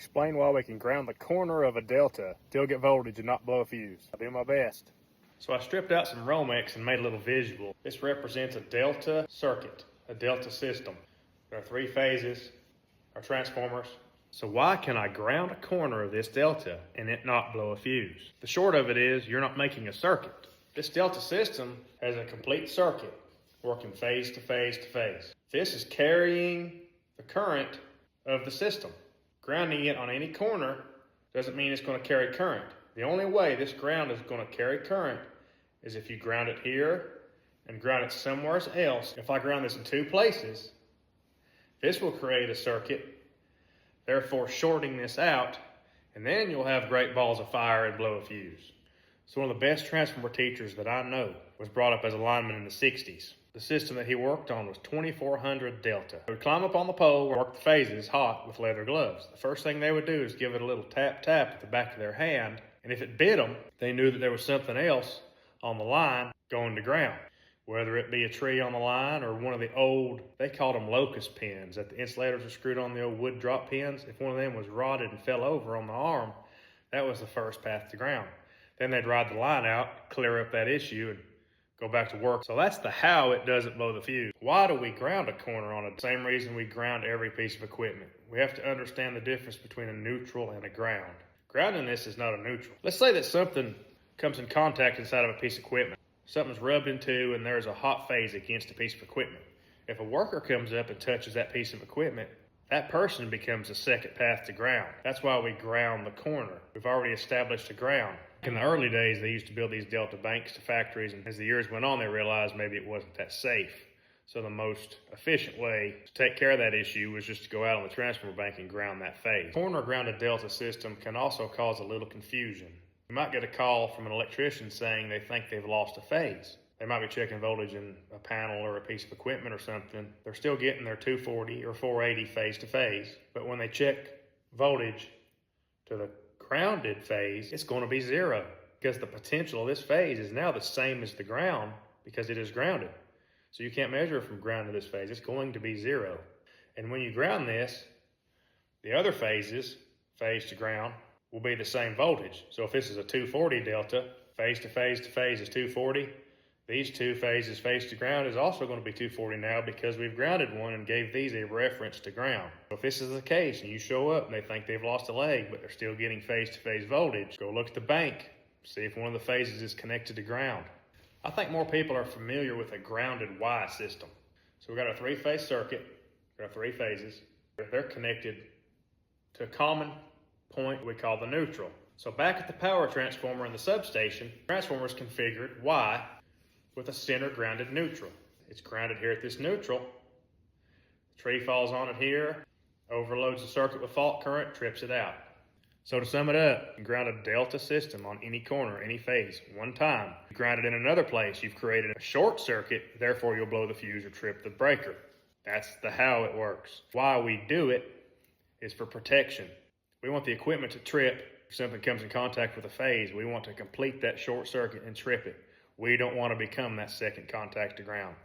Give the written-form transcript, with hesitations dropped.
explain why we can ground the corner of a delta, still get voltage and not blow a fuse. I'll do my best. So I stripped out some Romex and made a little visual. This represents a delta circuit, a delta system. There are 3 phases, our transformers. So why can I ground a corner of this delta and it not blow a fuse? The short of it is you're not making a circuit. This delta system has a complete circuit working phase to phase to phase. This is carrying the current of the system. Grounding it on any corner doesn't mean it's going to carry current. The only way this ground is going to carry current is if you ground it here and ground it somewhere else. If I ground this in 2 places, this will create a circuit, therefore shorting this out, and then you'll have great balls of fire and blow a fuse. So one of the best transformer teachers that I know was brought up as a lineman in the 60s. The system that he worked on was 2400 delta. He would climb up on the pole, work the phases hot with leather gloves. The first thing they would do is give it a little tap at the back of their hand, and if it bit them, they knew that there was something else on the line going to ground. Whether it be a tree on the line or one of the old, they called them locust pins, that the insulators were screwed on the old wood drop pins. If one of them was rotted and fell over on the arm, that was the first path to ground. Then they'd ride the line out, clear up that issue, and go back to work. So that's the how it doesn't blow the fuse. Why do we ground a corner on it? Same reason we ground every piece of equipment. We have to understand the difference between a neutral and a ground. Grounding this is not a neutral. Let's say that something comes in contact inside of a piece of equipment. Something's rubbed into and there's a hot phase against a piece of equipment. If a worker comes up and touches that piece of equipment, that person becomes a second path to ground. That's why we ground the corner. We've already established a ground. In the early days, they used to build these delta banks to factories, and as the years went on, they realized maybe it wasn't that safe. So the most efficient way to take care of that issue was just to go out on the transformer bank and ground that phase. Corner grounded delta system can also cause a little confusion. You might get a call from an electrician saying they think they've lost a phase. They might be checking voltage in a panel or a piece of equipment or something. They're still getting their 240 or 480 phase to phase, but when they check voltage to the grounded phase, it's going to be 0 because the potential of this phase is now the same as the ground because it is grounded. So you can't measure from ground to this phase. It's going to be 0. And when you ground this, the other phases, phase to ground, will be the same voltage. So if this is a 240 delta, phase to phase to phase is 240. These 2 phases, phase to ground, is also going to be 240 now because we've grounded one and gave these a reference to ground. So if this is the case and you show up and they think they've lost a leg, but they're still getting phase to phase voltage, go look at the bank, see if one of the phases is connected to ground. I think more people are familiar with a grounded Y system. So we've got a 3-phase circuit, we've got 3 phases. They're connected to a common point we call the neutral. So back at the power transformer in the substation, the transformer is configured Y with a center grounded neutral. It's grounded here at this neutral. The tree falls on it here, overloads the circuit with fault current, trips it out. So to sum it up, you ground a delta system on any corner, any phase, one time. You ground it in another place, you've created a short circuit, therefore you'll blow the fuse or trip the breaker. That's the how it works. Why we do it is for protection. We want the equipment to trip if something comes in contact with a phase. We want to complete that short circuit and trip it. We don't want to become that second contact to ground.